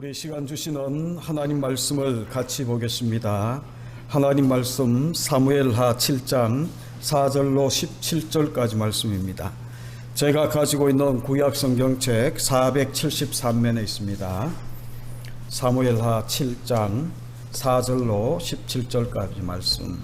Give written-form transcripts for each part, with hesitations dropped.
우리 시간 주시는 하나님 말씀을 같이 보겠습니다. 하나님 말씀 사무엘하 7장 4절로 17절까지 말씀입니다. 제가 가지고 있는 구약 성경책 473면에 있습니다. 사무엘하 7장 4절로 17절까지 말씀.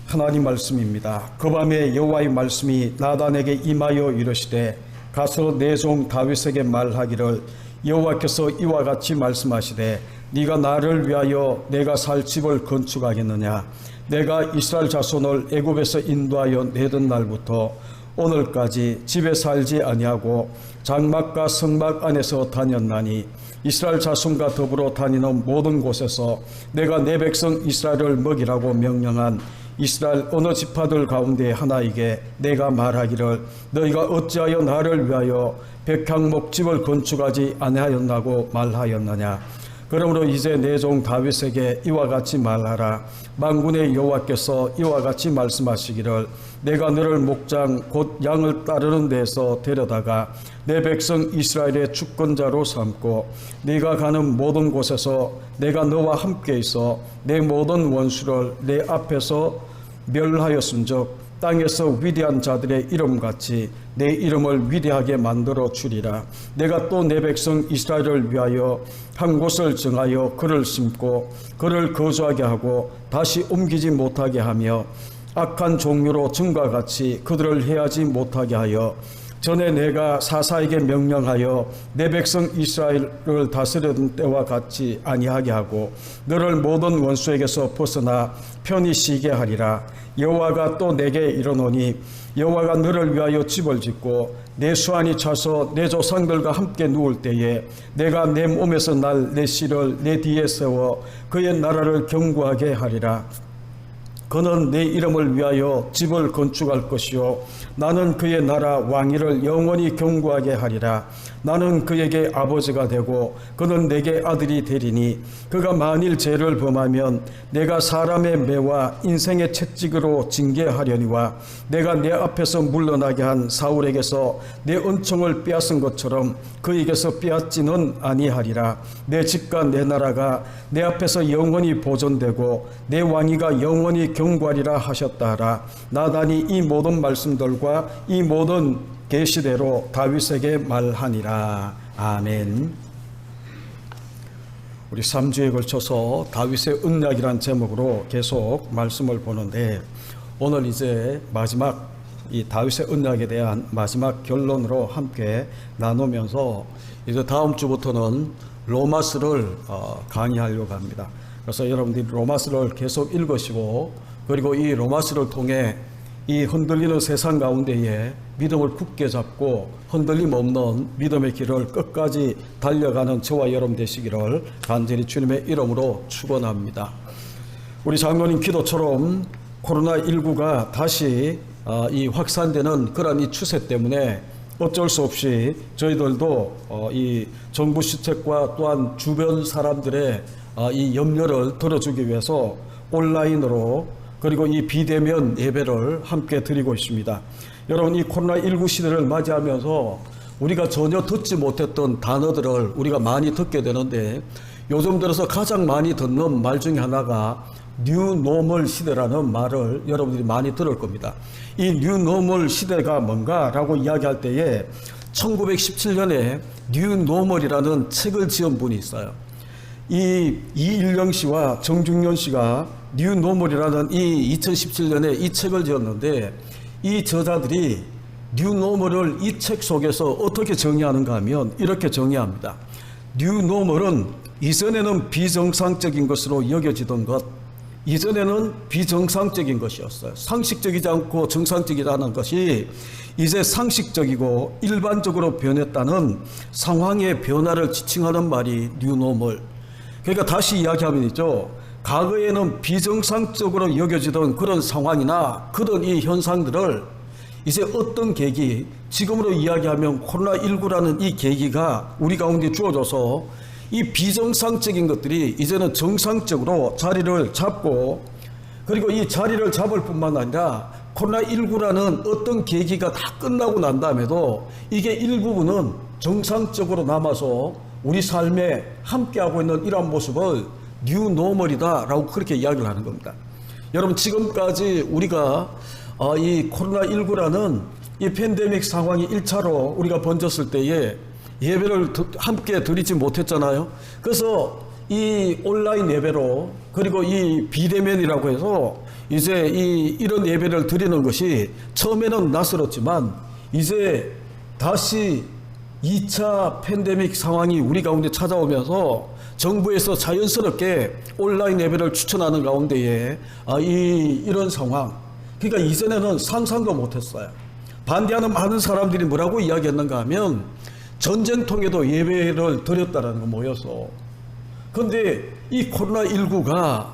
하나님 말씀입니다. 그 밤에 여호와의 말씀이 나단에게 임하여 이르시되 가서 내 종 다윗에게 말하기를 여호와께서 이와 같이 말씀하시되 네가 나를 위하여 내가 살 집을 건축하겠느냐. 내가 이스라엘 자손을 애굽에서 인도하여 내던 날부터 오늘까지 집에 살지 아니하고 장막과 성막 안에서 다녔나니 이스라엘 자손과 더불어 다니는 모든 곳에서 내가 내 백성 이스라엘을 먹이라고 명령한 이스라엘 어느 지파들 가운데 하나에게 내가 말하기를 너희가 어찌하여 나를 위하여 백향목집을 건축하지 아니하였나고 말하였느냐. 그러므로 이제 내 종 다윗에게 이와 같이 말하라. 만군의 여호와께서 이와 같이 말씀하시기를 내가 너를 목장 곧 양을 따르는 데서 데려다가 내 백성 이스라엘의 주권자로 삼고 네가 가는 모든 곳에서 내가 너와 함께 있어 내 모든 원수를 내 앞에서 멸하였음즉 땅에서 위대한 자들의 이름같이 내 이름을 위대하게 만들어 주리라. 내가 또 내 백성 이스라엘을 위하여 한 곳을 정하여 그를 심고 그를 거주하게 하고 다시 옮기지 못하게 하며 악한 종류로 전과 같이 그들을 해하지 못하게 하여 전에 내가 사사에게 명령하여 내 백성 이스라엘을 다스리던 때와 같이 아니하게 하고 너를 모든 원수에게서 벗어나 편히 쉬게 하리라. 여호와가 또 내게 이르노니 여호와가 너를 위하여 집을 짓고 내 수완이 차서 내 조상들과 함께 누울 때에 내가 내 몸에서 날 내 씨를 내 뒤에 세워 그의 나라를 견고하게 하리라. 그는 내 이름을 위하여 집을 건축할 것이요 나는 그의 나라 왕위를 영원히 견고하게 하리라. 나는 그에게 아버지가 되고 그는 내게 아들이 되리니 그가 만일 죄를 범하면 내가 사람의 매와 인생의 채찍으로 징계하려니와 내가 내 앞에서 물러나게 한 사울에게서 내 은총을 빼앗은 것처럼 그에게서 빼앗지는 아니하리라. 내 집과 내 나라가 내 앞에서 영원히 보존되고 내 왕위가 영원히 견고하리라 하셨다 하라. 나단이 이 모든 말씀들과 이 모든 계시대로 다윗에게 말하니라. 아멘. 우리 3주에 걸쳐서 다윗의 언약이란 제목으로 계속 말씀을 보는데 오늘 이제 마지막 이 다윗의 언약에 대한 마지막 결론으로 함께 나누면서 이제 다음 주부터는 로마서를 강의하려고 합니다. 그래서 여러분들이 로마서를 계속 읽으시고 그리고 이 로마서를 통해 이 흔들리는 세상 가운데에 믿음을 굳게 잡고 흔들림 없는 믿음의 길을 끝까지 달려가는 저와 여러분 되시기를 간절히 주님의 이름으로 축원합니다. 우리 장로님 기도처럼 코로나19가 다시 이 확산되는 그런 이 추세 때문에 어쩔 수 없이 저희들도 이 정부 시책과 또한 주변 사람들의 이 염려를 들어주기 위해서 온라인으로 그리고 이 비대면 예배를 함께 드리고 있습니다. 여러분 이 코로나19 시대를 맞이하면서 우리가 전혀 듣지 못했던 단어들을 우리가 많이 듣게 되는데 요즘 들어서 가장 많이 듣는 말 중에 하나가 뉴노멀 시대라는 말을 여러분들이 많이 들을 겁니다. 이 뉴노멀 시대가 뭔가라고 이야기할 때에 1917년에 뉴노멀이라는 책을 지은 분이 있어요. 이 이일영 씨와 정중련 씨가 뉴노멀이라는 이 2017년에 이 책을 지었는데 이 저자들이 뉴노멀을 이 책 속에서 어떻게 정의하는가 하면 이렇게 정의합니다. 뉴노멀은 이전에는 비정상적인 것으로 여겨지던 것, 이전에는 비정상적인 것이었어요. 상식적이지 않고 정상적이라는 것이 이제 상식적이고 일반적으로 변했다는 상황의 변화를 지칭하는 말이 뉴노멀. 그러니까 다시 이야기하면 있죠. 과거에는 비정상적으로 여겨지던 그런 상황이나 그런 이 현상들을 이제 어떤 계기, 지금으로 이야기하면 코로나19라는 이 계기가 우리 가운데 주어져서 이 비정상적인 것들이 이제는 정상적으로 자리를 잡고 그리고 이 자리를 잡을 뿐만 아니라 코로나19라는 어떤 계기가 다 끝나고 난 다음에도 이게 일부분은 정상적으로 남아서 우리 삶에 함께하고 있는 이러한 모습을 뉴노멀이다라고 그렇게 이야기를 하는 겁니다. 여러분, 지금까지 우리가 이 코로나19라는 이 팬데믹 상황이 1차로 우리가 번졌을 때에 예배를 함께 드리지 못했잖아요. 그래서 이 온라인 예배로, 그리고 이 비대면이라고 해서 이제 이런 예배를 드리는 것이 처음에는 낯설었지만 이제 다시 2차 팬데믹 상황이 우리 가운데 찾아오면서 정부에서 자연스럽게 온라인 예배를 추천하는 가운데에 이런 상황, 그러니까 이전에는 상상도 못했어요. 반대하는 많은 사람들이 뭐라고 이야기했는가 하면 전쟁통에도 예배를 드렸다는 거 모여서. 그런데 이 코로나19가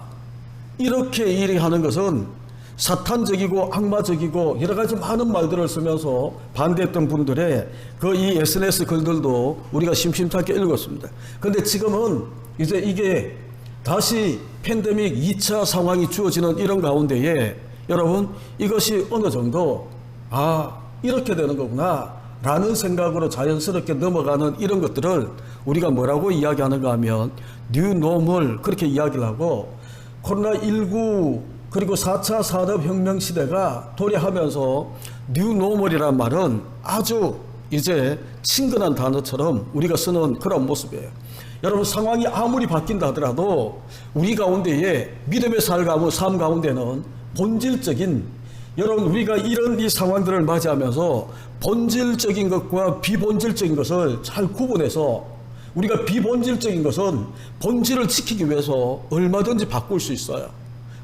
이렇게 일이 하는 것은 사탄적이고 악마적이고 여러 가지 많은 말들을 쓰면서 반대했던 분들의 그 이 SNS 글들도 우리가 심심찮게 읽었습니다. 그런데 지금은 이제 이게 다시 팬데믹 2차 상황이 주어지는 이런 가운데에 여러분, 이것이 어느 정도 이렇게 되는 거구나 라는 생각으로 자연스럽게 넘어가는 이런 것들을 우리가 뭐라고 이야기하는가 하면 뉴노멀, 그렇게 이야기를 하고, 코로나19 그리고 4차 산업혁명 시대가 도래하면서 뉴노멀이라는 말은 아주 이제 친근한 단어처럼 우리가 쓰는 그런 모습이에요. 여러분, 상황이 아무리 바뀐다 하더라도 우리 가운데에 믿음의 삶 가운데는 본질적인, 여러분, 우리가 이런 이 상황들을 맞이하면서 본질적인 것과 비본질적인 것을 잘 구분해서, 우리가 비본질적인 것은 본질을 지키기 위해서 얼마든지 바꿀 수 있어요.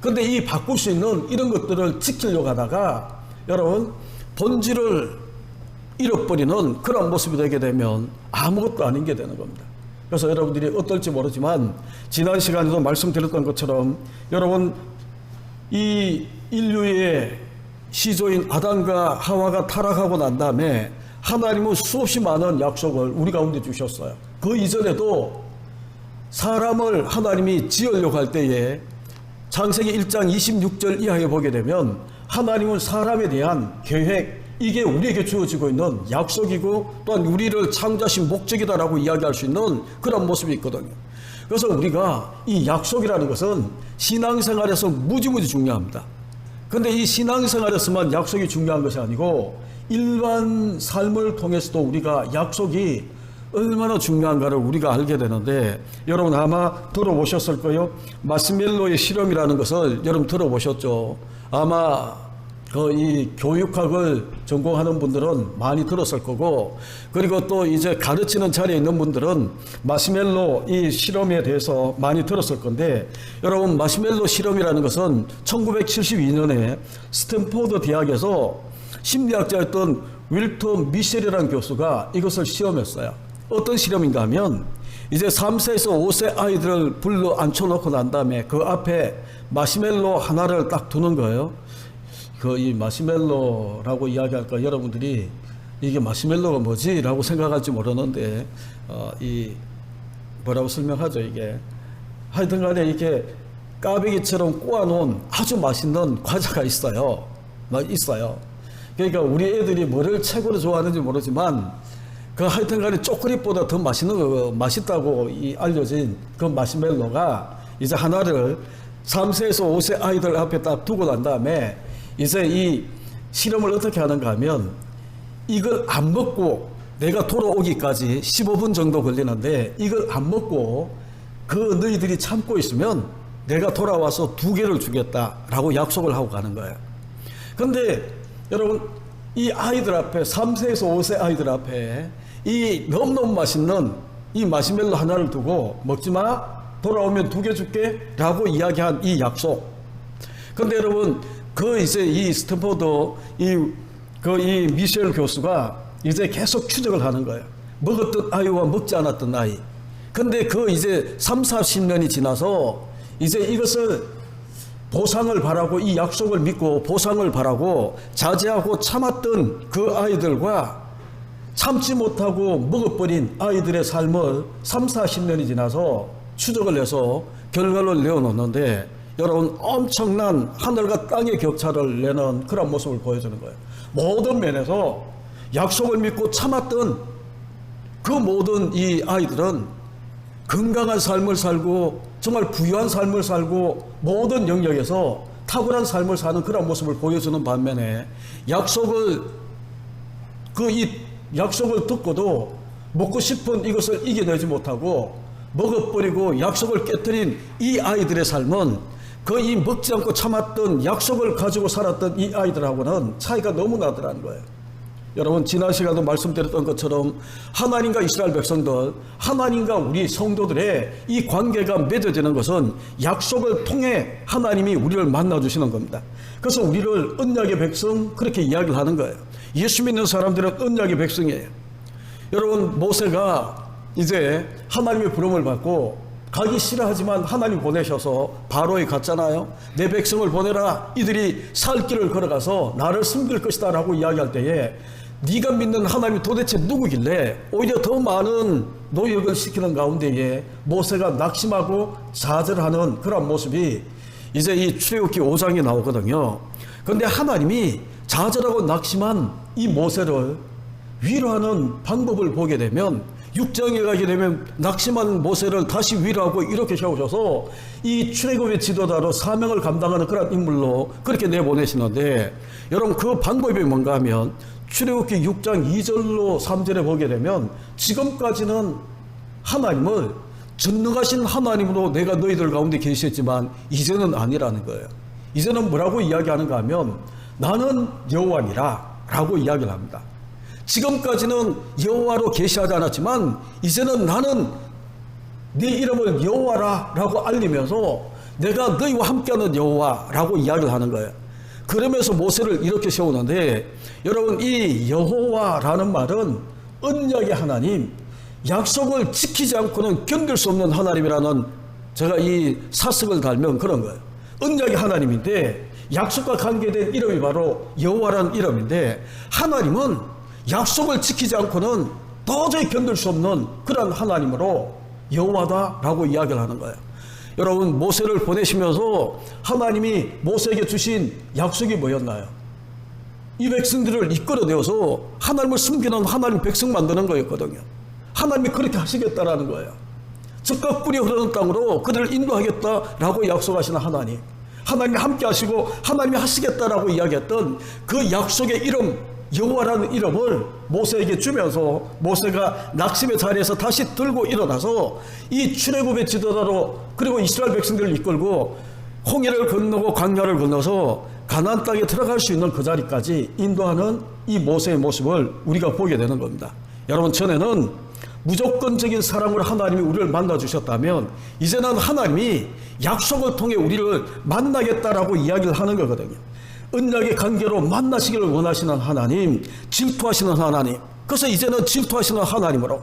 그런데 이 바꿀 수 있는 이런 것들을 지키려고 하다가 여러분, 본질을 잃어버리는 그런 모습이 되게 되면 아무것도 아닌 게 되는 겁니다. 그래서 여러분들이 어떨지 모르지만 지난 시간에도 말씀드렸던 것처럼 여러분, 이 인류의 시조인 아담과 하와가 타락하고 난 다음에 하나님은 수없이 많은 약속을 우리 가운데 주셨어요. 그 이전에도 사람을 하나님이 지으려고 할 때에 창세기 1장 26절 이하에 보게 되면 하나님은 사람에 대한 계획, 이게 우리에게 주어지고 있는 약속이고 또한 우리를 창조하신 목적이다라고 이야기할 수 있는 그런 모습이 있거든요. 그래서 우리가 이 약속이라는 것은 신앙생활에서 무지무지 중요합니다. 그런데 이 신앙생활에서만 약속이 중요한 것이 아니고 일반 삶을 통해서도 우리가 약속이 얼마나 중요한가를 우리가 알게 되는데, 여러분 아마 들어보셨을 거예요. 마시멜로의 실험이라는 것을 여러분 들어보셨죠. 아마 이 교육학을 전공하는 분들은 많이 들었을 거고, 그리고 또 이제 가르치는 자리에 있는 분들은 마시멜로 이 실험에 대해서 많이 들었을 건데, 여러분 마시멜로 실험이라는 것은 1972년에 스탠포드 대학에서 심리학자였던 윌터 미셸이라는 교수가 이것을 시험했어요. 어떤 실험인가 하면 이제 3세에서 5세 아이들을 불러 앉혀놓고 난 다음에 그 앞에 마시멜로 하나를 딱 두는 거예요. 이 마시멜로라고 이야기할까 여러분들이 이게 마시멜로가 뭐지? 라고 생각할지 모르는데 이 뭐라고 설명하죠 이게. 하여튼 간에 이렇게 까베기처럼 꼬아놓은 아주 맛있는 과자가 있어요. 그러니까 우리 애들이 뭐를 최고로 좋아하는지 모르지만 그 하여튼 간에 초콜릿보다 더 맛있다고 알려진 그 마시멜로가 이제 하나를 3세에서 5세 아이들 앞에 딱 두고 난 다음에 이제 이 실험을 어떻게 하는가 하면 이걸 안 먹고 내가 돌아오기까지 15분 정도 걸리는데 이걸 안 먹고 너희들이 참고 있으면 내가 돌아와서 2개를 주겠다라고 약속을 하고 가는 거예요. 그런데 여러분, 이 아이들 앞에 3세에서 5세 아이들 앞에 이 너무너무 맛있는 이 마시멜로 하나를 두고 먹지마, 돌아오면 2개 줄게 라고 이야기한 이 약속. 그런데 여러분, 이제 이 스탠포드 이 미셸 교수가 이제 계속 추적을 하는 거예요. 먹었던 아이와 먹지 않았던 아이. 근데 이제 3, 40년이 지나서 이제 이것을 보상을 바라고, 이 약속을 믿고 보상을 바라고 자제하고 참았던 그 아이들과 참지 못하고 먹어버린 아이들의 삶을 3, 40년이 지나서 추적을 해서 결과를 내어놓는데, 여러분 엄청난 하늘과 땅의 격차를 내는 그런 모습을 보여주는 거예요. 모든 면에서 약속을 믿고 참았던 그 모든 이 아이들은 건강한 삶을 살고 정말 부유한 삶을 살고 모든 영역에서 탁월한 삶을 사는 그런 모습을 보여주는 반면에 약속을 듣고도 먹고 싶은 이것을 이겨내지 못하고 먹어버리고 약속을 깨뜨린 이 아이들의 삶은 그 이 먹지 않고 참았던 약속을 가지고 살았던 이 아이들하고는 차이가 너무 나더라는 거예요. 여러분, 지난 시간도 말씀드렸던 것처럼 하나님과 이스라엘 백성들, 하나님과 우리 성도들의 이 관계가 맺어지는 것은 약속을 통해 하나님이 우리를 만나주시는 겁니다. 그래서 우리를 언약의 백성 그렇게 이야기를 하는 거예요. 예수 믿는 사람들은 언약의 백성이에요. 여러분, 모세가 이제 하나님의 부름을 받고 가기 싫어하지만 하나님 보내셔서 바로에 갔잖아요. 내 백성을 보내라. 이들이 살 길을 걸어가서 나를 섬길 것이다 라고 이야기할 때에 네가 믿는 하나님이 도대체 누구길래 오히려 더 많은 노역을 시키는 가운데에 모세가 낙심하고 좌절하는 그런 모습이 이제 이 출애굽기 5장에 나오거든요. 그런데 하나님이 좌절하고 낙심한 이 모세를 위로하는 방법을 보게 되면 6장에 가게 되면 낙심한 모세를 다시 위로하고 이렇게 세우셔서 이 출애굽의 지도자로 사명을 감당하는 그런 인물로 그렇게 내보내시는데, 여러분 그 방법이 뭔가 하면 출애굽기 6장 2절로 3절에 보게 되면 지금까지는 하나님을 전능하신 하나님으로 내가 너희들 가운데 계셨지만 이제는 아니라는 거예요. 이제는 뭐라고 이야기하는가 하면 나는 여호와니라 라고 이야기를 합니다. 지금까지는 여호와로 계시하지 않았지만 이제는 나는 네 이름을 여호와라 라고 알리면서 내가 너희와 함께하는 여호와 라고 이야기를 하는 거예요. 그러면서 모세를 이렇게 세우는데, 여러분 이 여호와라는 말은 언약의 하나님, 약속을 지키지 않고는 견딜 수 없는 하나님이라는, 제가 이 사석을 달면 그런 거예요. 언약의 하나님인데 약속과 관계된 이름이 바로 여호와라는 이름인데, 하나님은 약속을 지키지 않고는 도저히 견딜 수 없는 그런 하나님으로 여호와다라고 이야기를 하는 거예요. 여러분, 모세를 보내시면서 하나님이 모세에게 주신 약속이 뭐였나요? 이 백성들을 이끌어내어서 하나님을 숨기는 하나님 백성 만드는 거였거든요. 하나님이 그렇게 하시겠다라는 거예요. 적과 꿀이 흐르는 땅으로 그들을 인도하겠다라고 약속하시는 하나님, 하나님이 함께 하시고 하나님이 하시겠다라고 이야기했던 그 약속의 이름 여호와라는 이름을 모세에게 주면서 모세가 낙심의 자리에서 다시 들고 일어나서 이 출애굽의 지도자로, 그리고 이스라엘 백성들을 이끌고 홍해를 건너고 광야를 건너서 가나안 땅에 들어갈 수 있는 그 자리까지 인도하는 이 모세의 모습을 우리가 보게 되는 겁니다. 여러분, 전에는 무조건적인 사랑으로 하나님이 우리를 만나 주셨다면 이제는 하나님이 약속을 통해 우리를 만나겠다라고 이야기를 하는 거거든요. 언약의 관계로 만나시기를 원하시는 하나님, 질투하시는 하나님, 그래서 이제는 질투하시는 하나님으로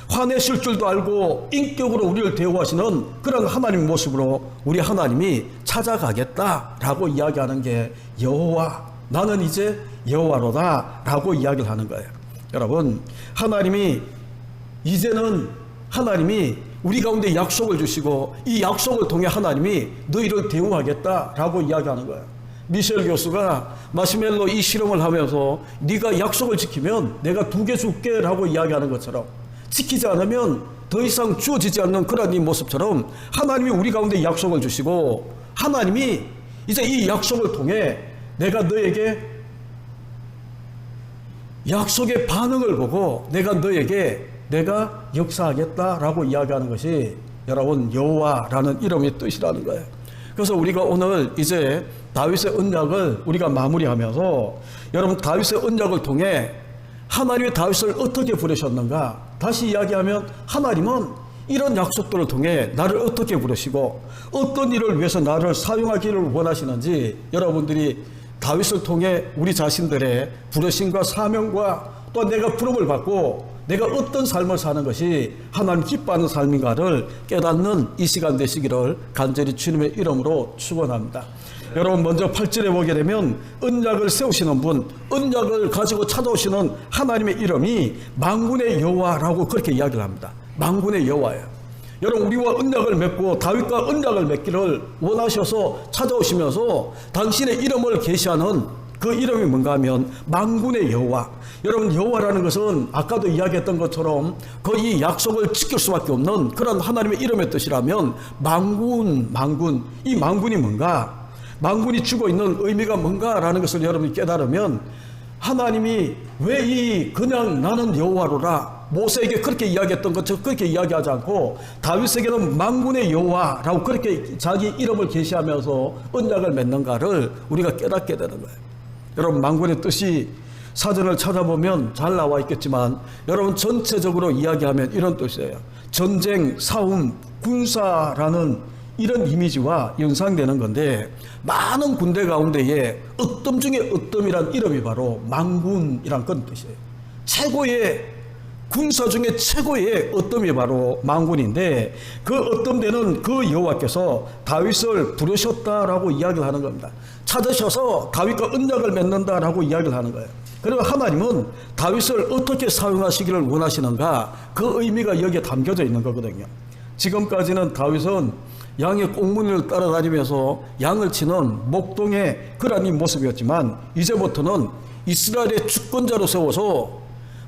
화내실 줄도 알고 인격으로 우리를 대우하시는 그런 하나님 모습으로 우리 하나님이 찾아가겠다라고 이야기하는 게 여호와, 나는 이제 여호와로다 라고 이야기를 하는 거예요. 여러분, 하나님이 이제는 하나님이 우리 가운데 약속을 주시고 이 약속을 통해 하나님이 너희를 대우하겠다라고 이야기하는 거예요. 미셸 교수가 마시멜로 이 실험을 하면서 네가 약속을 지키면 내가 2개 줄게 라고 이야기하는 것처럼, 지키지 않으면 더 이상 주어지지 않는 그런 이 모습처럼 하나님이 우리 가운데 약속을 주시고 하나님이 이제 이 약속을 통해 내가 너에게 약속의 반응을 보고 내가 역사하겠다라고 이야기하는 것이 여러분 여호와라는 이름의 뜻이라는 거예요. 그래서 우리가 오늘 이제 다윗의 언약을 우리가 마무리하면서, 여러분 다윗의 언약을 통해 하나님이 다윗을 어떻게 부르셨는가 다시 이야기하면, 하나님은 이런 약속들을 통해 나를 어떻게 부르시고 어떤 일을 위해서 나를 사용하기를 원하시는지 여러분들이 다윗을 통해 우리 자신들의 부르심과 사명과 또 내가 부름을 받고 내가 어떤 삶을 사는 것이 하나님 기뻐하는 삶인가를 깨닫는 이 시간 되시기를 간절히 주님의 이름으로 축원합니다. 여러분, 먼저 8절에 보게 되면 언약을 세우시는 분, 언약을 가지고 찾아오시는 하나님의 이름이 만군의 여호와라고 그렇게 이야기를 합니다. 만군의 여호와예요. 여러분, 우리와 언약을 맺고 다윗과 언약을 맺기를 원하셔서 찾아오시면서 당신의 이름을 계시하는 그 이름이 뭔가 하면 만군의 여호와. 여러분, 여호와라는 것은 아까도 이야기했던 것처럼 그 이 약속을 지킬 수밖에 없는 그런 하나님의 이름의 뜻이라면 만군, 이 만군이 뭔가, 만군이 주고 있는 의미가 뭔가라는 것을 여러분이 깨달으면 하나님이 왜 이 그냥 나는 여호와로라 모세에게 그렇게 이야기했던 것처럼 그렇게 이야기하지 않고 다윗에게는 만군의 여호와라고 그렇게 자기 이름을 계시하면서 언약을 맺는가를 우리가 깨닫게 되는 거예요. 여러분, 만군의 뜻이 사전을 찾아보면 잘 나와 있겠지만 여러분, 전체적으로 이야기하면 이런 뜻이에요. 전쟁, 싸움, 군사라는 이런 이미지와 연상되는 건데, 많은 군대 가운데에 어떤 중에 어떤이란 이름이 바로 만군이란 그런 뜻이에요. 최고의 군사 중에 최고의 어떤이 바로 만군인데, 그 어떤데는 그 여호와께서 다윗을 부르셨다라고 이야기를 하는 겁니다. 찾으셔서 다윗과 언약을 맺는다라고 이야기를 하는 거예요. 그리고 하나님은 다윗을 어떻게 사용하시기를 원하시는가, 그 의미가 여기에 담겨져 있는 거거든요. 지금까지는 다윗은 양의 꽁무니를 따라다니면서 양을 치는 목동의 그런 이 모습이었지만, 이제부터는 이스라엘의 주권자로 세워서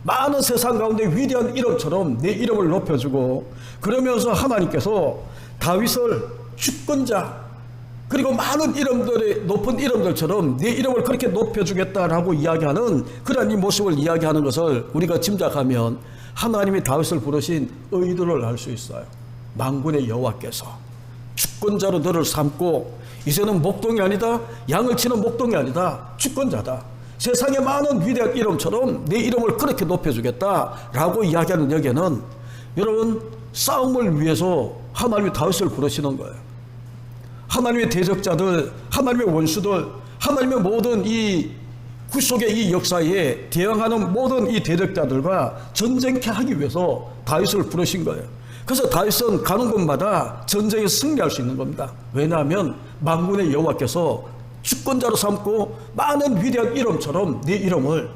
많은 세상 가운데 위대한 이름처럼 내 이름을 높여주고, 그러면서 하나님께서 다윗을 주권자, 그리고 많은 이름들의 높은 이름들처럼 내 이름을 그렇게 높여주겠다라고 이야기하는 그런 이 모습을 이야기하는 것을 우리가 짐작하면 하나님이 다윗을 부르신 의도를 알 수 있어요. 만군의 여호와께서 주권자로 너를 삼고, 이제는 목동이 아니다, 양을 치는 목동이 아니다, 주권자다. 세상의 많은 위대한 이름처럼 내 이름을 그렇게 높여주겠다라고 이야기하는 여기에는 여러분, 싸움을 위해서 하나님이 다윗을 부르시는 거예요. 하나님의 대적자들, 하나님의 원수들, 하나님의 모든 이 구속의 이 역사에 대항하는 모든 이 대적자들과 전쟁케 하기 위해서 다윗을 부르신 거예요. 그래서 다윗은 가는 곳마다 전쟁에 승리할 수 있는 겁니다. 왜냐하면 만군의 여호와께서 주권자로 삼고 많은 위대한 이름처럼 네 이름을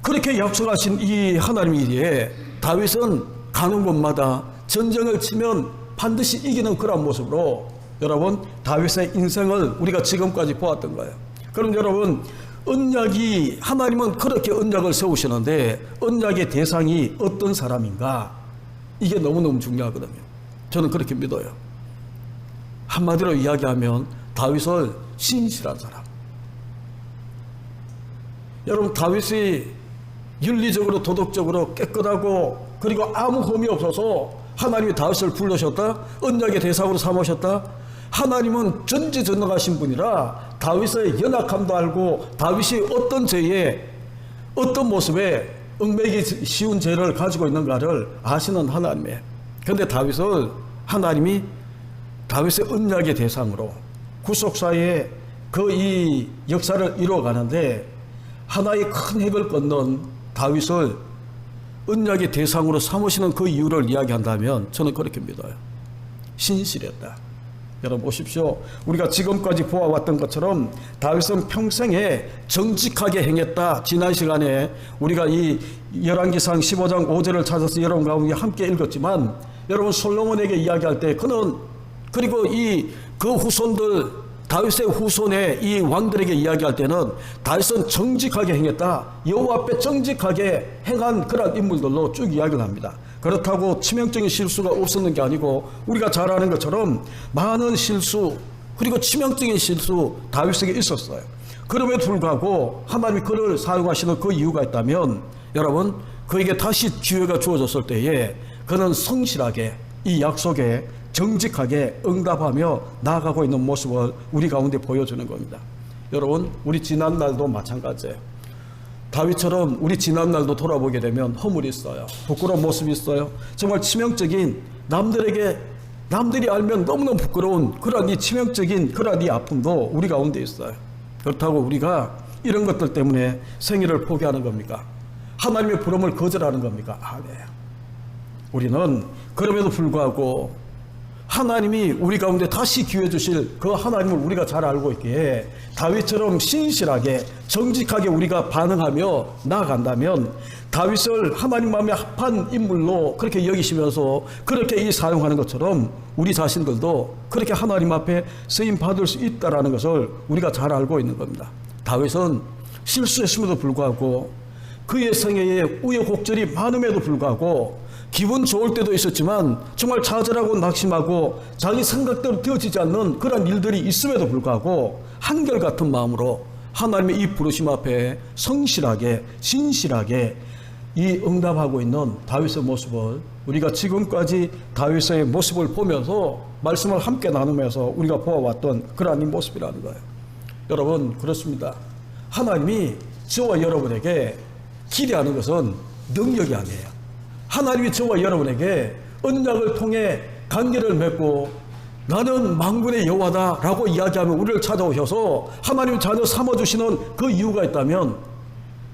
그렇게 약속하신 이 하나님이기에 다윗은 가는 곳마다 전쟁을 치면 반드시 이기는 그런 모습으로 여러분, 다윗의 인생을 우리가 지금까지 보았던 거예요. 그럼 여러분, 언약이, 하나님은 그렇게 언약을 세우시는데 언약의 대상이 어떤 사람인가, 이게 너무너무 중요하거든요. 저는 그렇게 믿어요. 한마디로 이야기하면 다윗을 신실한 사람. 여러분, 다윗이 윤리적으로 도덕적으로 깨끗하고 그리고 아무 흠이 없어서 하나님이 다윗을 부르셨다, 언약의 대상으로 삼으셨다. 하나님은 전지전능하신 분이라 다윗의 연약함도 알고 다윗이 어떤 죄에 어떤 모습에 얽매이기 쉬운 죄를 가지고 있는가를 아시는 하나님이에요. 그런데 다윗을 하나님이 다윗의 언약의 대상으로 구속사의 그 이 역사를 이루어가는데 하나의 큰 핵을 끊는 다윗을 언약의 대상으로 삼으시는 그 이유를 이야기한다면 저는 그렇게 믿어요. 신실했다. 여러분 보십시오. 우리가 지금까지 보아왔던 것처럼 다윗은 평생에 정직하게 행했다. 지난 시간에 우리가 이 열왕기상 15장 5절을 찾아서 여러분 가운데 함께 읽었지만, 여러분 솔로몬에게 이야기할 때 그는, 그리고 그 후손들, 다윗의 후손의 이 왕들에게 이야기할 때는 다윗은 정직하게 행했다, 여호와 앞에 정직하게 행한 그런 인물들로 쭉 이야기를 합니다. 그렇다고 치명적인 실수가 없었는 게 아니고 우리가 잘 아는 것처럼 많은 실수, 그리고 치명적인 실수 다윗에게 있었어요. 그럼에도 불구하고 하나님이 그를 사용하시는 그 이유가 있다면, 여러분, 그에게 다시 기회가 주어졌을 때에 그는 성실하게 이 약속에 정직하게 응답하며 나아가고 있는 모습을 우리 가운데 보여주는 겁니다. 여러분, 우리 지난날도 마찬가지예요. 다윗처럼 우리 지난날도 돌아보게 되면 허물이 있어요. 부끄러운 모습이 있어요. 정말 치명적인, 남들이 알면 너무너무 부끄러운 그런 이 치명적인 그런 이 아픔도 우리 가운데 있어요. 그렇다고 우리가 이런 것들 때문에 생애를 포기하는 겁니까? 하나님의 부름을 거절하는 겁니까? 아니에요. 우리는 그럼에도 불구하고 하나님이 우리 가운데 다시 기회 주실 그 하나님을 우리가 잘 알고 있기에 다윗처럼 신실하게 정직하게 우리가 반응하며 나아간다면 다윗을 하나님 마음에 합한 인물로 그렇게 여기시면서 그렇게 이 사용하는 것처럼 우리 자신들도 그렇게 하나님 앞에 쓰임 받을 수 있다는 것을 우리가 잘 알고 있는 겁니다. 다윗은 실수했음에도 불구하고 그의 생애에 우여곡절이 많음에도 불구하고 기분 좋을 때도 있었지만 정말 좌절하고 낙심하고 자기 생각대로 되어지지 않는 그런 일들이 있음에도 불구하고 한결같은 마음으로 하나님의 이 부르심 앞에 성실하게 진실하게 이 응답하고 있는 다윗의 모습을 우리가 지금까지 다윗의 모습을 보면서 말씀을 함께 나누면서 우리가 보아왔던 그러한 이 모습이라는 거예요. 여러분, 그렇습니다. 하나님이 저와 여러분에게 기대하는 것은 능력이 아니에요. 하나님이 저와 여러분에게 언약을 통해 관계를 맺고 나는 만군의 여호와다 라고 이야기하며 우리를 찾아오셔서 하나님 자녀 삼아주시는 그 이유가 있다면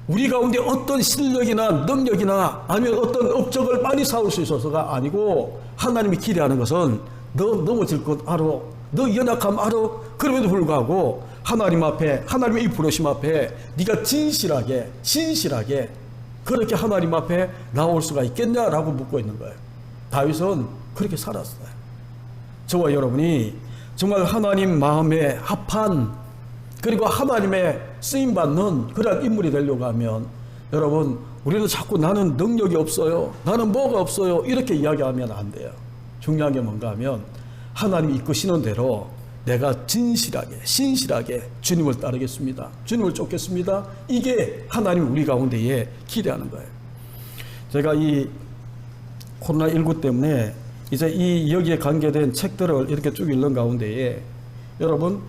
우리 가운데 어떤 실력이나 능력이나 아니면 어떤 업적을 많이 쌓을 수 있어서가 아니고 하나님이 기대하는 것은 너 넘어질 것 알아, 너 연약함 알아. 그럼에도 불구하고 하나님 앞에, 하나님의 이 부르심 앞에 네가 진실하게 신실하게 그렇게 하나님 앞에 나올 수가 있겠냐라고 묻고 있는 거예요. 다윗은 그렇게 살았어요. 저와 여러분이 정말 하나님 마음에 합한 그리고 하나님의 쓰임받는 그런 인물이 되려고 하면 여러분, 우리는 자꾸 나는 능력이 없어요, 나는 뭐가 없어요 이렇게 이야기하면 안 돼요. 중요한 게 뭔가 하면 하나님이 이끄시는 대로 내가 진실하게 신실하게 주님을 따르겠습니다, 주님을 쫓겠습니다, 이게 하나님이 우리 가운데에 기대하는 거예요. 제가 이 코로나19 때문에 이제 이 여기에 관계된 책들을 이렇게 쭉 읽는 가운데에 여러분,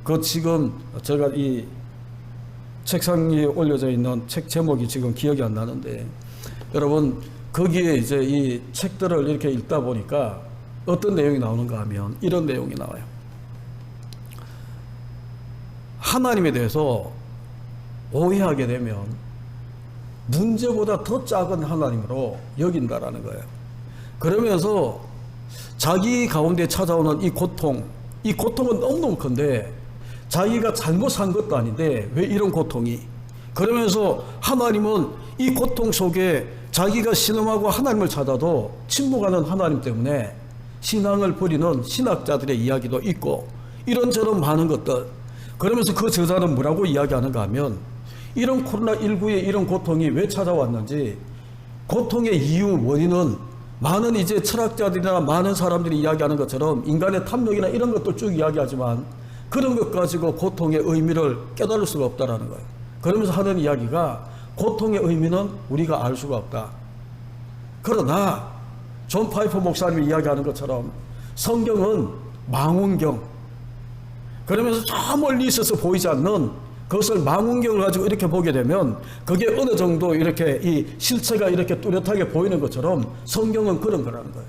그 지금 제가 이 책상에 올려져 있는 책 제목이 지금 기억이 안 나는데 여러분, 거기에 이제 이 책들을 이렇게 읽다 보니까 어떤 내용이 나오는가 하면 이런 내용이 나와요. 하나님에 대해서 오해하게 되면 문제보다 더 작은 하나님으로 여긴다라는 거예요. 그러면서 자기 가운데 찾아오는 이 고통은 너무너무 큰데 자기가 잘못 산 것도 아닌데 왜 이런 고통이? 그러면서 하나님은 이 고통 속에 자기가 신음하고 하나님을 찾아도 침묵하는 하나님 때문에 신앙을 버리는 신학자들의 이야기도 있고 이런저런 많은 것들. 그러면서 그 저자는 뭐라고 이야기하는가 하면 이런 코로나19의 이런 고통이 왜 찾아왔는지 고통의 이유 원인은 많은 이제 철학자들이나 많은 사람들이 이야기하는 것처럼 인간의 탐욕이나 이런 것도 쭉 이야기하지만 그런 것 가지고 고통의 의미를 깨달을 수가 없다라는 거예요. 그러면서 하는 이야기가 고통의 의미는 우리가 알 수가 없다. 그러나 존 파이퍼 목사님이 이야기하는 것처럼 성경은 망원경, 그러면서 저 멀리 있어서 보이지 않는 그것을 망원경을 가지고 이렇게 보게 되면 그게 어느 정도 이렇게 이 실체가 이렇게 뚜렷하게 보이는 것처럼 성경은 그런 거라는 거예요.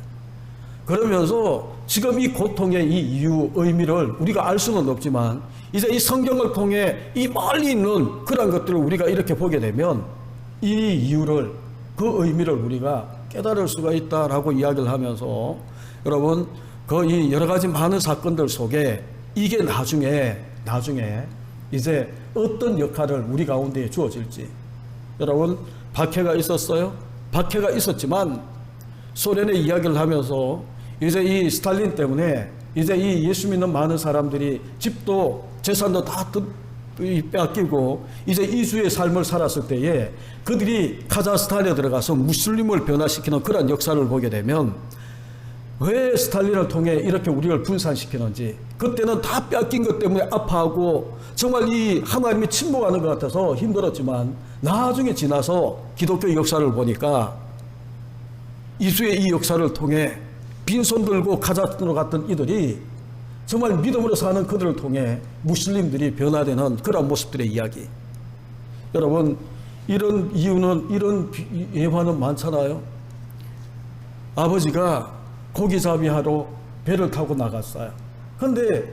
그러면서 지금 이 고통의 이 이유, 의미를 우리가 알 수는 없지만 이제 이 성경을 통해 이 멀리 있는 그런 것들을 우리가 이렇게 보게 되면 이 이유를, 그 의미를 우리가 깨달을 수가 있다라고 이야기를 하면서 여러분, 그 이 여러 가지 많은 사건들 속에 이게 나중에 이제 어떤 역할을 우리 가운데에 주어질지. 여러분, 박해가 있었어요. 박해가 있었지만 소련의 이야기를 하면서 이제 이 스탈린 때문에 이제 이 예수 믿는 많은 사람들이 집도 재산도 다 빼앗기고 이제 이주의 삶을 살았을 때에 그들이 카자흐스탄에 들어가서 무슬림을 변화시키는 그런 역사를 보게 되면 왜 스탈린을 통해 이렇게 우리를 분산시키는지, 그때는 다 뺏긴 것 때문에 아파하고 정말 이 하나님이 침묵하는 것 같아서 힘들었지만 나중에 지나서 기독교 역사를 보니까 이수의 이 역사를 통해 빈손 들고 카자흐스탄으로 갔던 이들이 정말 믿음으로 사는 그들을 통해 무슬림들이 변화되는 그런 모습들의 이야기. 여러분, 이런 이유는, 이런 예화는 많잖아요. 아버지가 고기잡이하러 배를 타고 나갔어요. 근데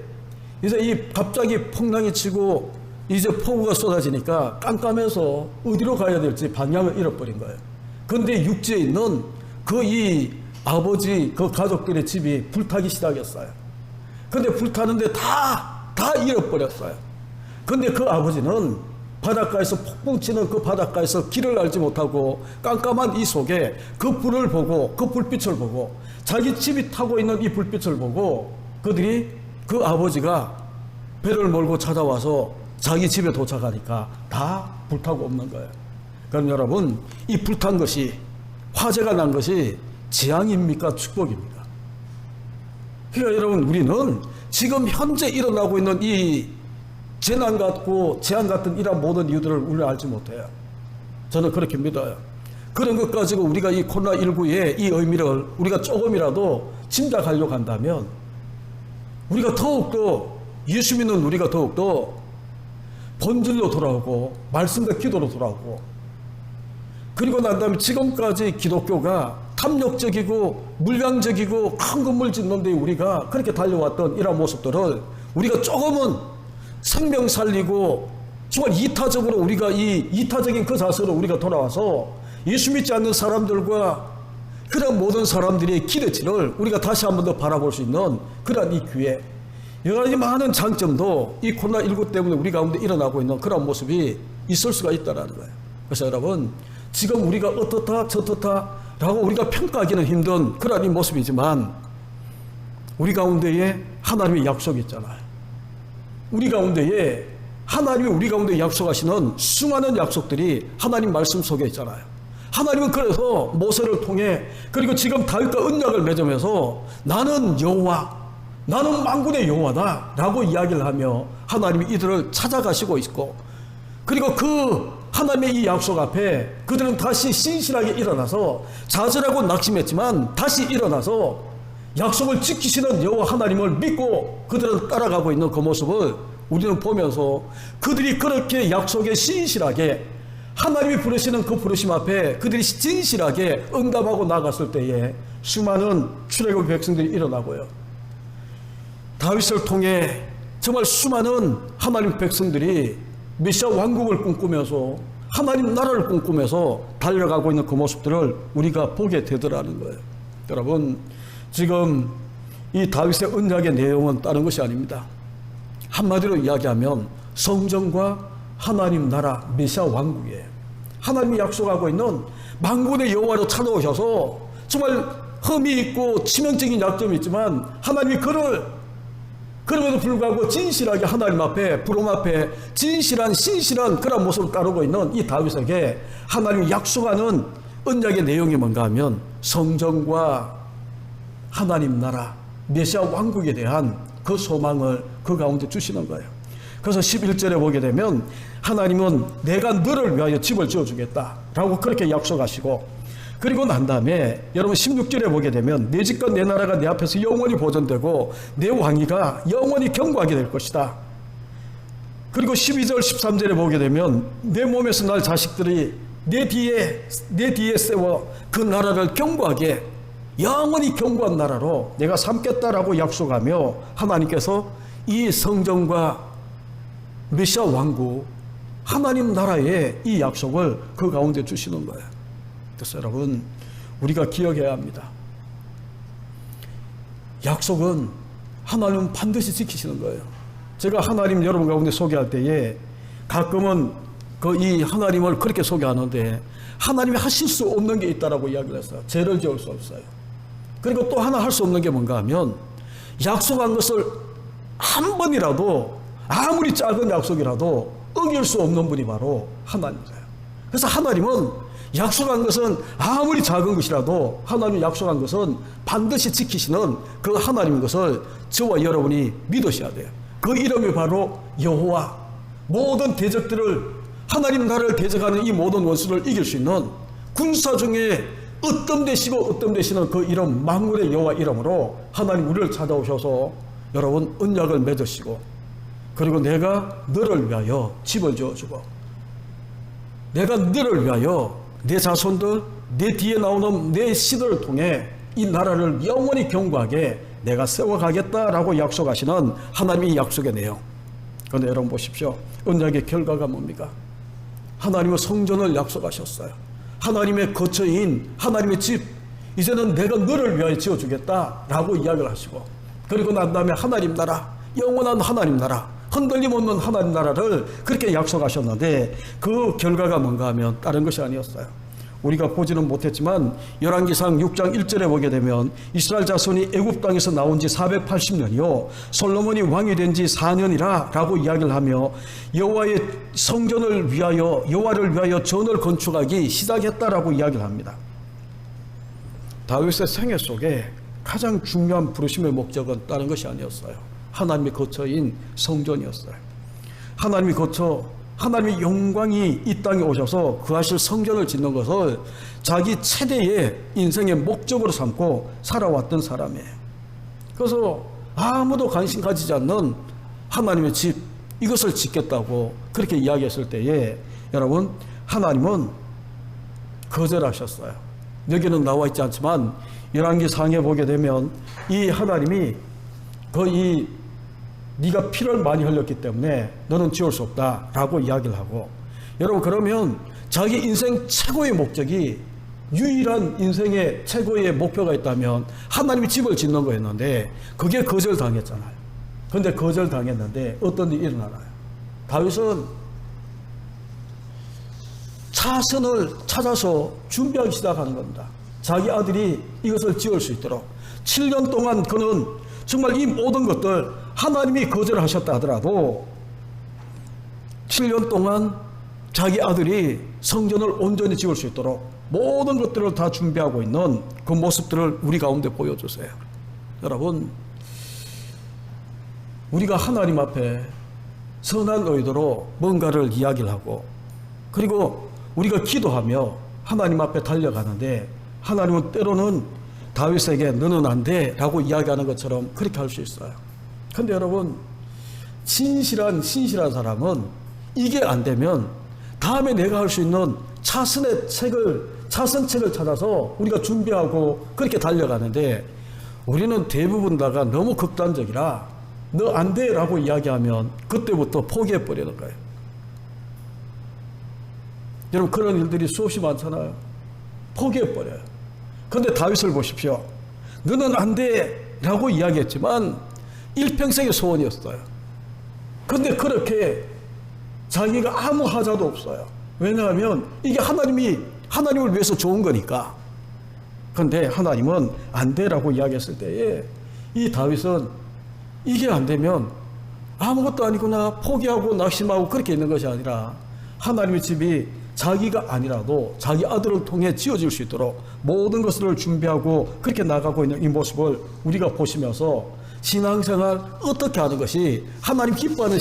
이제 이 갑자기 풍랑이 치고 이제 폭우가 쏟아지니까 깜깜해서 어디로 가야 될지 방향을 잃어버린 거예요. 근데 육지에 있는 그 이 아버지 그 가족들의 집이 불타기 시작했어요. 근데 불타는데 다 잃어버렸어요. 근데 그 아버지는 바닷가에서 폭풍 치는 그 바닷가에서 길을 알지 못하고 깜깜한 이 속에 그 불을 보고, 그 불빛을 보고, 자기 집이 타고 있는 이 불빛을 보고 그들이, 그 아버지가 배를 몰고 찾아와서 자기 집에 도착하니까 다 불타고 없는 거예요. 그럼 여러분, 이 불탄 것이, 화재가 난 것이 재앙입니까? 축복입니까? 그러니까 여러분, 우리는 지금 현재 일어나고 있는 이 재난 같고 재앙 같은 이런 모든 이유들을 우리가 알지 못해요. 저는 그렇게 믿어요. 그런 것 가지고 우리가 이 코로나19의 이 의미를 우리가 조금이라도 짐작하려고 한다면 우리가 더욱더, 예수 믿는 우리가 더욱더 본질로 돌아오고 말씀과 기도로 돌아오고, 그리고 난 다음에 지금까지 기독교가 탐욕적이고 물량적이고 큰 건물 짓는 데 우리가 그렇게 달려왔던 이런 모습들을 우리가 조금은 생명 살리고 정말 이타적으로 우리가 이 이타적인 그 자세로 우리가 돌아와서 예수 믿지 않는 사람들과 그런 모든 사람들의 기대치를 우리가 다시 한 번 더 바라볼 수 있는 그런 이 기회, 여러 가지 많은 장점도 이 코로나19 때문에 우리 가운데 일어나고 있는 그런 모습이 있을 수가 있다는 거예요. 그래서 여러분, 지금 우리가 어떻다 저떻다 라고 우리가 평가하기는 힘든 그런 이 모습이지만 우리 가운데에 하나님의 약속이 있잖아요. 우리 가운데에 하나님이 우리 가운데 약속하시는 수많은 약속들이 하나님 말씀 속에 있잖아요. 하나님은 그래서 모세를 통해, 그리고 지금 다윗과 언약을 맺으면서 나는 여호와, 나는 만군의 여호와다 라고 이야기를 하며 하나님이 이들을 찾아가시고 있고, 그리고 그 하나님의 이 약속 앞에 그들은 다시 신실하게 일어나서 좌절하고 낙심했지만 다시 일어나서 약속을 지키시는 여호와 하나님을 믿고 그들은 따라가고 있는 그 모습을 우리는 보면서 그들이 그렇게 약속에 신실하게 하나님이 부르시는 그 부르심 앞에 그들이 진실하게 응답하고 나갔을 때에 수많은 출애굽 백성들이 일어나고요. 다윗을 통해 정말 수많은 하나님 백성들이 메시아 왕국을 꿈꾸면서 하나님 나라를 꿈꾸면서 달려가고 있는 그 모습들을 우리가 보게 되더라는 거예요. 여러분, 지금 이 다윗의 언약의 내용은 다른 것이 아닙니다. 한마디로 이야기하면 성전과 하나님 나라 메시아 왕국이에요. 하나님이 약속하고 있는 만군의 여호와로 찾아오셔서 정말 흠이 있고 치명적인 약점이 있지만 하나님이 그럼에도 불구하고 진실하게 하나님 앞에, 부름 앞에 진실한 신실한 그런 모습을 따르고 있는 이 다윗에게 하나님이 약속하는 언약의 내용이 뭔가 하면 성전과 하나님 나라 메시아 왕국에 대한 그 소망을 그 가운데 주시는 거예요. 그래서 11절에 보게 되면 하나님은 내가 너를 위하여 집을 지어주겠다 라고 그렇게 약속하시고, 그리고 난 다음에 여러분 16절에 보게 되면 내 집과 내 나라가 내 앞에서 영원히 보존되고 내 왕위가 영원히 견고하게 될 것이다. 그리고 12절 13절에 보게 되면 내 몸에서 날 자식들이 내 뒤에 세워 그 나라를 견고하게, 영원히 견고한 나라로 내가 삼겠다라고 약속하며 하나님께서 이 성전과 메시아 왕국 하나님 나라의 이 약속을 그 가운데 주시는 거예요. 그래서 여러분, 우리가 기억해야 합니다. 약속은 하나님은 반드시 지키시는 거예요. 제가 하나님 여러분 가운데 소개할 때에 가끔은 그 이 하나님을 그렇게 소개하는데 하나님이 하실 수 없는 게 있다라고 이야기를 했어요. 죄를 지을 수 없어요. 그리고 또 하나 할 수 없는 게 뭔가 하면 약속한 것을 한 번이라도, 아무리 작은 약속이라도 어길 수 없는 분이 바로 하나님이세요. 그래서 하나님은 약속한 것은 아무리 작은 것이라도 하나님이 약속한 것은 반드시 지키시는 그 하나님인 것을 저와 여러분이 믿으셔야 돼요. 그 이름이 바로 여호와, 모든 대적들을, 하나님 나라를 대적하는 이 모든 원수를 이길 수 있는 군사 중에 으뜸되시는 그 이름, 만군의 여호와 이름으로 하나님 우리를 찾아오셔서 여러분 언약을 맺으시고, 그리고 내가 너를 위하여 집을 지어주고, 내가 너를 위하여 내 자손들, 내 뒤에 나오는 내 시들을 통해 이 나라를 영원히 견고하게 내가 세워가겠다라고 약속하시는 하나님의 약속의 내용. 그런데 여러분 보십시오. 언약의 결과가 뭡니까? 하나님은 성전을 약속하셨어요. 하나님의 거처인 하나님의 집, 이제는 내가 너를 위하여 지어주겠다라고 이야기를 하시고, 그리고 난 다음에 하나님 나라, 영원한 하나님 나라, 흔들림 없는 하나님 나라를 그렇게 약속하셨는데 그 결과가 뭔가 하면 다른 것이 아니었어요. 우리가 보지는 못했지만 열왕기상 6장 1절에 보게 되면 이스라엘 자손이 애굽 땅에서 나온 지 480년이요 솔로몬이 왕이 된 지 4년이라 라고 이야기를 하며 여호와의 성전을 위하여 여호와를 위하여 전을 건축하기 시작했다라고 이야기를 합니다. 다윗의 생애 속에 가장 중요한 부르심의 목적은 다른 것이 아니었어요. 하나님의 거처인 성전이었어요. 하나님의 영광이 이 땅에 오셔서 거하실 성전을 짓는 것을 자기 최대의 인생의 목적으로 삼고 살아왔던 사람이에요. 그래서 아무도 관심 가지지 않는 하나님의 집, 이것을 짓겠다고 그렇게 이야기했을 때에 여러분, 하나님은 거절하셨어요. 여기는 나와 있지 않지만 열왕기상에 보게 되면 이 하나님이 거의 네가 피를 많이 흘렸기 때문에 너는 지을 수 없다라고 이야기를 하고, 여러분 그러면 자기 인생 최고의 목적이, 유일한 인생의 최고의 목표가 있다면 하나님이 집을 짓는 거였는데 그게 거절당했잖아요. 그런데 거절당했는데 어떤 일이 일어나나요? 다윗은 차선을 찾아서 준비하기 시작하는 겁니다. 자기 아들이 이것을 지을 수 있도록 7년 동안 그는 정말 이 모든 것들 하나님이 거절하셨다 하더라도 7년 동안 자기 아들이 성전을 온전히 지을 수 있도록 모든 것들을 다 준비하고 있는 그 모습들을 우리 가운데 보여주세요. 여러분, 우리가 하나님 앞에 선한 의도로 뭔가를 이야기를 하고, 그리고 우리가 기도하며 하나님 앞에 달려가는데 하나님은 때로는 다윗에게 너는 안 돼 라고 이야기하는 것처럼 그렇게 할 수 있어요. 근데 여러분, 신실한 사람은 이게 안 되면 다음에 내가 할 수 있는 차선책을 찾아서 우리가 준비하고 그렇게 달려가는데, 우리는 대부분 다가 너무 극단적이라 너 안 돼 라고 이야기하면 그때부터 포기해 버리는 거예요. 여러분, 그런 일들이 수없이 많잖아요. 포기해 버려요. 그런데 다윗을 보십시오. 너는 안 돼 라고 이야기했지만 일평생의 소원이었어요. 그런데 그렇게 자기가 아무 하자도 없어요. 왜냐하면 이게 하나님을 위해서 좋은 거니까. 그런데 하나님은 안 돼라고 이야기했을 때에 이 다윗은 이게 안 되면 아무것도 아니구나 포기하고 낙심하고 그렇게 있는 것이 아니라 하나님의 집이 자기가 아니라도 자기 아들을 통해 지어질 수 있도록 모든 것을 준비하고 그렇게 나가고 있는 이 모습을 우리가 보시면서 신앙생활 어떻게 하는 것이 하나님 기뻐하는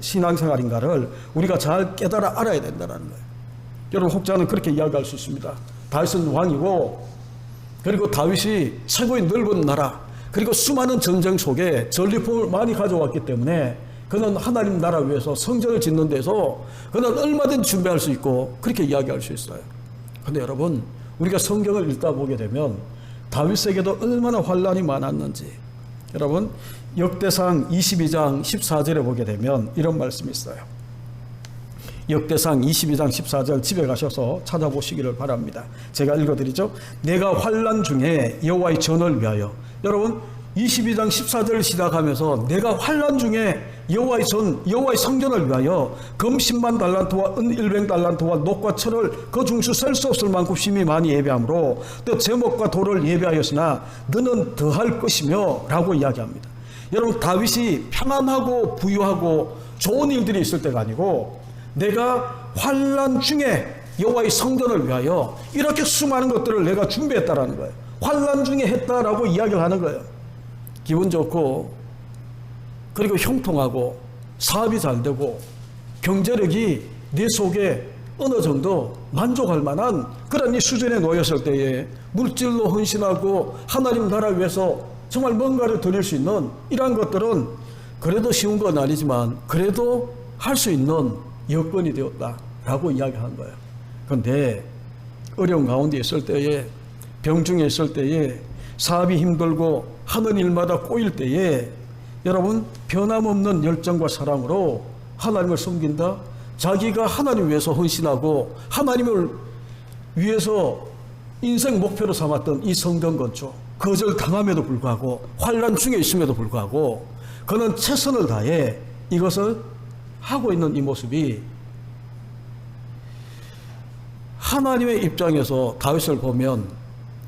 신앙생활인가를 우리가 잘 깨달아 알아야 된다는 거예요. 여러분, 혹자는 그렇게 이야기할 수 있습니다. 다윗은 왕이고, 그리고 다윗이 최고의 넓은 나라, 그리고 수많은 전쟁 속에 전리품을 많이 가져왔기 때문에 그는 하나님 나라 위해서 성전을 짓는 데서 그는 얼마든지 준비할 수 있고 그렇게 이야기할 수 있어요. 그런데 여러분, 우리가 성경을 읽다 보게 되면 다윗에게도 얼마나 환난이 많았는지, 여러분 역대상 22장 14절에 보게 되면 이런 말씀이 있어요. 역대상 22장 14절 집에 가셔서 찾아보시기를 바랍니다. 제가 읽어드리죠. 내가 환난 중에 여호와의 전을 위하여, 여러분 22장 14절을 시작하면서 내가 환난 중에 여호와의 성전을 위하여 금 10만 달란트와 은 100달란트와 녹과 철을 그 중수 셀 수 없을 만큼 심히 많이 예배함으로 또 제목과 돌을 예배하였으나 너는 더할 것이며 라고 이야기합니다. 여러분, 다윗이 평안하고 부유하고 좋은 일들이 있을 때가 아니고 내가 환난 중에 여호와의 성전을 위하여 이렇게 수많은 것들을 내가 준비했다라는 거예요. 환난 중에 했다라고 이야기를 하는 거예요. 기분 좋고, 그리고 형통하고, 사업이 잘 되고, 경제력이 내 속에 어느 정도 만족할 만한 그런 이 수준에 놓였을 때에 물질로 헌신하고 하나님 나라 위해서 정말 뭔가를 드릴 수 있는 이러한 것들은 그래도 쉬운 건 아니지만 그래도 할 수 있는 여건이 되었다라고 이야기한 거예요. 그런데 어려운 가운데 있을 때에, 병중에 있을 때에, 사업이 힘들고 하는 일마다 꼬일 때에 여러분, 변함없는 열정과 사랑으로 하나님을 섬긴다, 자기가 하나님 위해서 헌신하고 하나님을 위해서 인생 목표로 삼았던 이 성전 건축, 거절당함에도 불구하고 환난 중에 있음에도 불구하고 그는 최선을 다해 이것을 하고 있는 이 모습이 하나님의 입장에서 다윗을 보면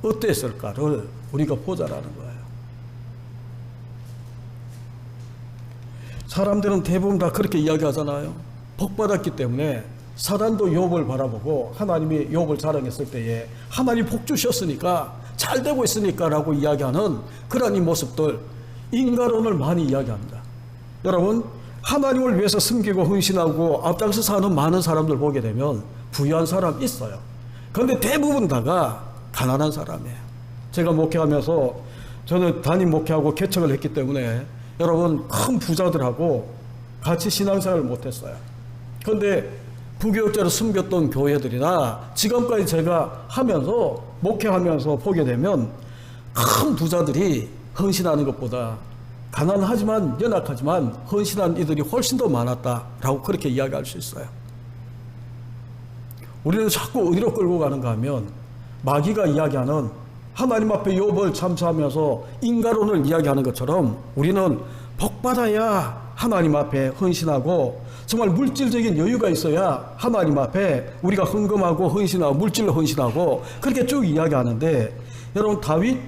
어땠을까를 우리가 보자라는 거예요. 사람들은 대부분 다 그렇게 이야기하잖아요. 복받았기 때문에 사단도 욥을 바라보고 하나님이 욥을 자랑했을 때에 하나님 복 주셨으니까 잘 되고 있으니까 라고 이야기하는 그런 이 모습들, 인간론을 많이 이야기합니다. 여러분, 하나님을 위해서 숨기고 헌신하고 앞장서 사는 많은 사람들 보게 되면 부유한 사람 있어요. 그런데 대부분 다가 가난한 사람이에요. 제가 목회하면서 저는 담임 목회하고 개척을 했기 때문에 여러분 큰 부자들하고 같이 신앙생활을 못했어요. 그런데 부교육자로 숨겼던 교회들이나 지금까지 제가 하면서 목회하면서 보게 되면 큰 부자들이 헌신하는 것보다 가난하지만 연약하지만 헌신한 이들이 훨씬 더 많았다라고 그렇게 이야기할 수 있어요. 우리는 자꾸 어디로 끌고 가는가 하면 마귀가 이야기하는 하나님 앞에 욥을 참수하면서 인간론을 이야기하는 것처럼 우리는 복받아야 하나님 앞에 헌신하고 정말 물질적인 여유가 있어야 하나님 앞에 우리가 헌금하고 헌신하고 물질로 헌신하고 그렇게 쭉 이야기하는데, 여러분 다윗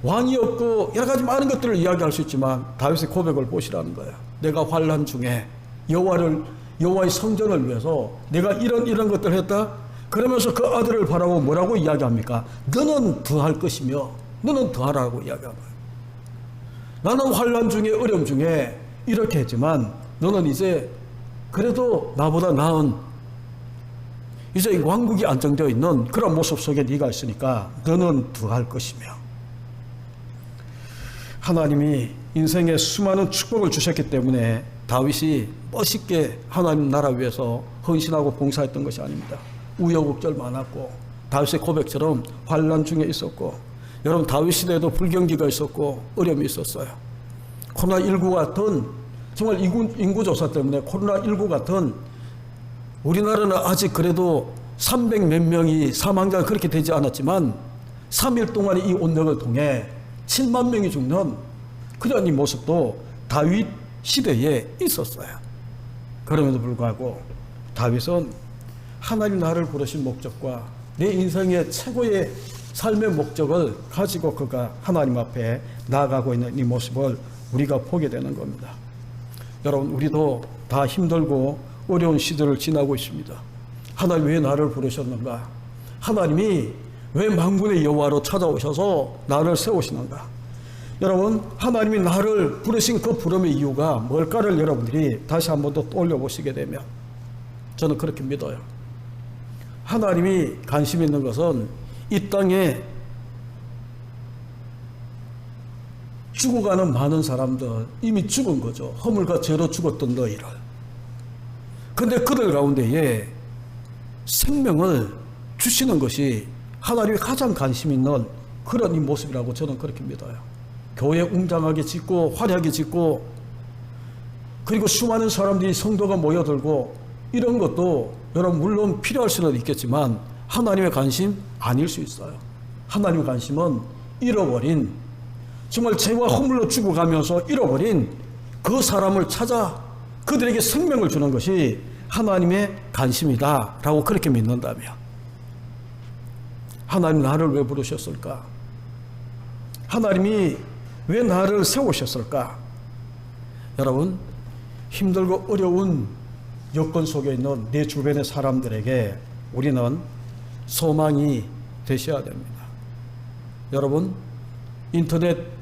왕이었고 여러 가지 많은 것들을 이야기할 수 있지만 다윗의 고백을 보시라는 거예요. 내가 환난 중에 여호와의 성전을 위해서 내가 이런 것들을 했다. 그러면서 그 아들을 바라보고 뭐라고 이야기합니까? 너는 더할 것이며 너는 더하라고 이야기하는 거예요. 나는 환난 중에 어려움 중에 이렇게 했지만 너는 이제 그래도 나보다 나은 이제 왕국이 안정되어 있는 그런 모습 속에 네가 있으니까 너는 더할 것이며, 하나님이 인생에 수많은 축복을 주셨기 때문에 다윗이 멋있게 하나님 나라 위해서 헌신하고 봉사했던 것이 아닙니다. 우여곡절 많았고 다윗의 고백처럼 환난 중에 있었고, 여러분 다윗 시대에도 불경기가 있었고 어려움이 있었어요. 코로나19 같은 정말 인구조사 때문에 코로나19 같은, 우리나라는 아직 그래도 300 몇 명이 사망자가 그렇게 되지 않았지만 3일 동안 이 온역을 통해 7만 명이 죽는 그런 이 모습도 다윗 시대에 있었어요. 그럼에도 불구하고 다윗은 하나님 나를 부르신 목적과 내 인생의 최고의 삶의 목적을 가지고 그가 하나님 앞에 나아가고 있는 이 모습을 우리가 보게 되는 겁니다. 여러분, 우리도 다 힘들고 어려운 시대를 지나고 있습니다. 하나님 왜 나를 부르셨는가? 하나님이 왜 만군의 여호와로 찾아오셔서 나를 세우시는가? 여러분, 하나님이 나를 부르신 그 부름의 이유가 뭘까를 여러분들이 다시 한 번 더 떠올려 보시게 되면 저는 그렇게 믿어요. 하나님이 관심 있는 것은 이 땅에 죽어가는 많은 사람들, 이미 죽은 거죠. 허물과 죄로 죽었던 너희를. 근데 그들 가운데에 생명을 주시는 것이 하나님이 가장 관심 있는 그런 이 모습이라고 저는 그렇게 믿어요. 교회 웅장하게 짓고 화려하게 짓고 그리고 수많은 사람들이 성도가 모여들고 이런 것도 여러분 물론 필요할 수는 있겠지만 하나님의 관심 아닐 수 있어요. 하나님의 관심은 잃어버린, 정말 죄와 허물로 죽어가면서 잃어버린 그 사람을 찾아 그들에게 생명을 주는 것이 하나님의 관심이다라고 그렇게 믿는다며, 하나님 나를 왜 부르셨을까? 하나님이 왜 나를 세우셨을까? 여러분, 힘들고 어려운 여건 속에 있는 내 주변의 사람들에게 우리는 소망이 되셔야 됩니다. 여러분, 인터넷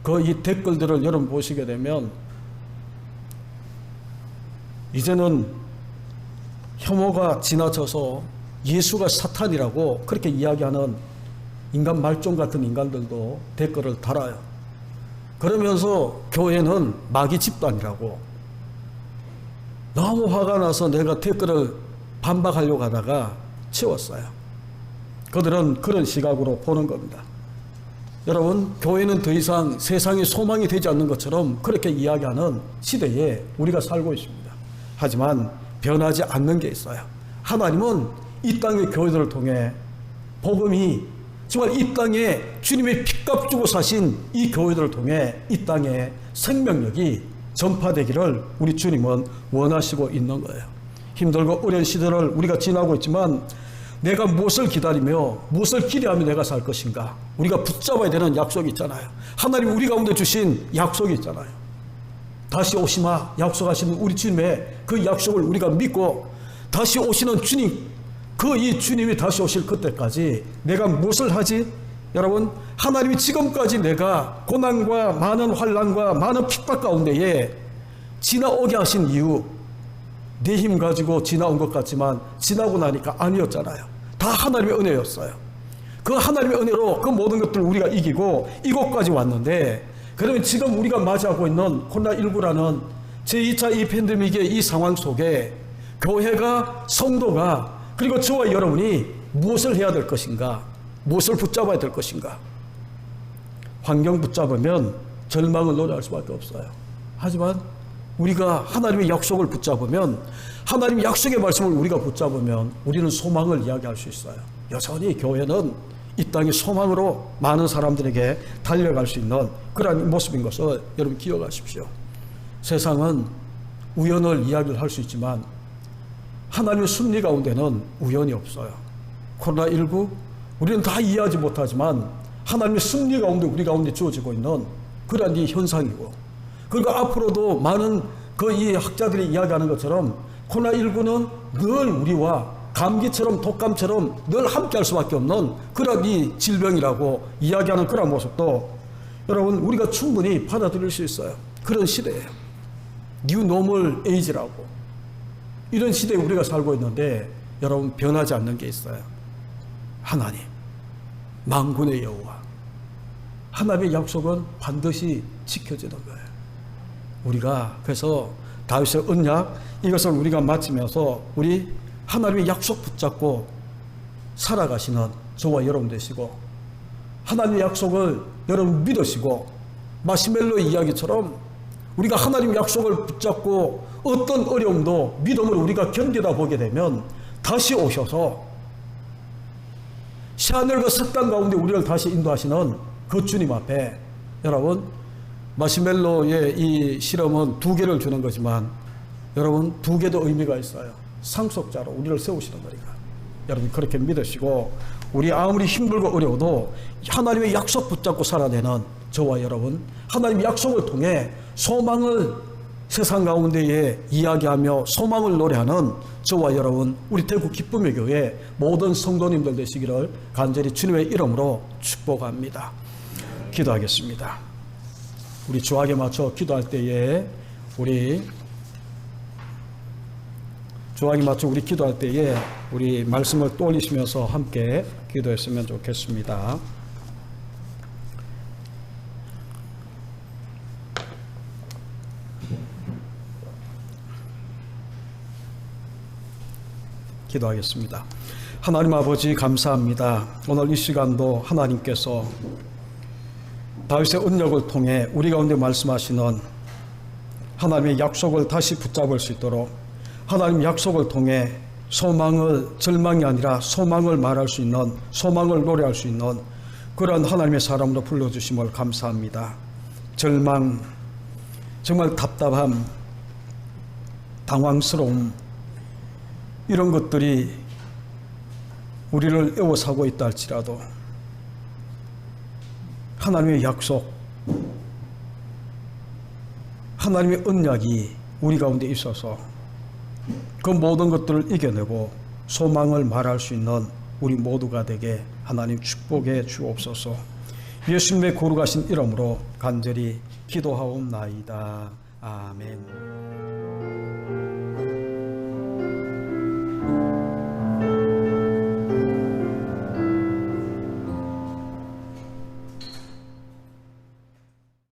그 이 댓글들을 여러분 보시게 되면 이제는 혐오가 지나쳐서 예수가 사탄이라고 그렇게 이야기하는 인간 말종 같은 인간들도 댓글을 달아요. 그러면서 교회는 마귀 집단이라고, 너무 화가 나서 내가 댓글을 반박하려고 하다가 치웠어요. 그들은 그런 시각으로 보는 겁니다. 여러분, 교회는 더 이상 세상에 소망이 되지 않는 것처럼 그렇게 이야기하는 시대에 우리가 살고 있습니다. 하지만 변하지 않는 게 있어요. 하나님은 이 땅의 교회들을 통해 복음이 정말 이 땅에 주님의 피값 주고 사신 이 교회들을 통해 이 땅에 생명력이 전파되기를 우리 주님은 원하시고 있는 거예요. 힘들고 어려운 시대를 우리가 지나고 있지만 내가 무엇을 기다리며 무엇을 기대하며 내가 살 것인가? 우리가 붙잡아야 되는 약속이 있잖아요. 하나님 우리 가운데 주신 약속이 있잖아요. 다시 오시마 약속하시는 우리 주님의 그 약속을 우리가 믿고 다시 오시는 주님, 그 이 주님이 다시 오실 그때까지 내가 무엇을 하지? 여러분, 하나님이 지금까지 내가 고난과 많은 환난과 많은 핍박 가운데에 지나오게 하신 이유, 내 힘 가지고 지나온 것 같지만 지나고 나니까 아니었잖아요. 다 하나님의 은혜였어요. 그 하나님의 은혜로 그 모든 것들을 우리가 이기고 이곳까지 왔는데, 그러면 지금 우리가 맞이하고 있는 코로나19라는 제2차 이 팬데믹의 이 상황 속에 교회가, 성도가, 그리고 저와 여러분이 무엇을 해야 될 것인가? 무엇을 붙잡아야 될 것인가? 환경 붙잡으면 절망을 노래할 수밖에 없어요. 하지만 우리가 하나님의 약속을 붙잡으면, 하나님의 약속의 말씀을 우리가 붙잡으면 우리는 소망을 이야기할 수 있어요. 여전히 교회는 이 땅의 소망으로 많은 사람들에게 달려갈 수 있는 그러한 모습인 것을 여러분 기억하십시오. 세상은 우연을 이야기를 할 수 있지만 하나님의 섭리 가운데는 우연이 없어요. 코로나19 우리는 다 이해하지 못하지만 하나님의 섭리 가운데 우리 가운데 주어지고 있는 그러한 이 현상이고, 그리고 앞으로도 많은 그 이 학자들이 이야기하는 것처럼 코로나19는 늘 우리와 감기처럼 독감처럼 늘 함께 할 수밖에 없는 그런 이 질병이라고 이야기하는 그런 모습도 여러분 우리가 충분히 받아들일 수 있어요. 그런 시대예요. 뉴 노멀 에이지라고 이런 시대에 우리가 살고 있는데 여러분 변하지 않는 게 있어요. 하나님, 만군의 여호와, 하나님의 약속은 반드시 지켜지는 거예요. 우리가 그래서 다윗의 언약 이것을 우리가 마치면서 우리 하나님의 약속 붙잡고 살아가시는 저와 여러분 되시고, 하나님의 약속을 여러분 믿으시고, 마시멜로 이야기처럼 우리가 하나님의 약속을 붙잡고 어떤 어려움도 믿음으로 우리가 견디다 보게 되면 다시 오셔서 새하늘과 새 땅 가운데 우리를 다시 인도하시는 그 주님 앞에, 여러분 마시멜로의 이 실험은 2개를 주는 거지만 여러분 2개도 의미가 있어요. 상속자로 우리를 세우시는 거니까 여러분 그렇게 믿으시고, 우리 아무리 힘들고 어려워도 하나님의 약속 붙잡고 살아내는 저와 여러분, 하나님의 약속을 통해 소망을 세상 가운데에 이야기하며 소망을 노래하는 저와 여러분, 우리 대구 기쁨의 교회 모든 성도님들 되시기를 간절히 주님의 이름으로 축복합니다. 기도하겠습니다. 우리 주악에 맞춰 기도할 때에 우리 기도할 때에 우리 말씀을 떠올리시면서 함께 기도했으면 좋겠습니다. 기도하겠습니다. 하나님 아버지 감사합니다. 오늘 이 시간도 하나님께서 다윗의 언약을 통해 우리 가운데 말씀하시는 하나님의 약속을 다시 붙잡을 수 있도록, 하나님의 약속을 통해 소망을, 절망이 아니라 소망을 말할 수 있는, 소망을 노래할 수 있는 그런 하나님의 사람으로 불러주심을 감사합니다. 절망, 정말 답답함, 당황스러움, 이런 것들이 우리를 애워싸고 있다 할지라도 하나님의 약속, 하나님의 언약이 우리 가운데 있어서 그 모든 것들을 이겨내고 소망을 말할 수 있는 우리 모두가 되게 하나님 축복해 주옵소서. 예수님의 거룩하신 이름으로 간절히 기도하옵나이다. 아멘.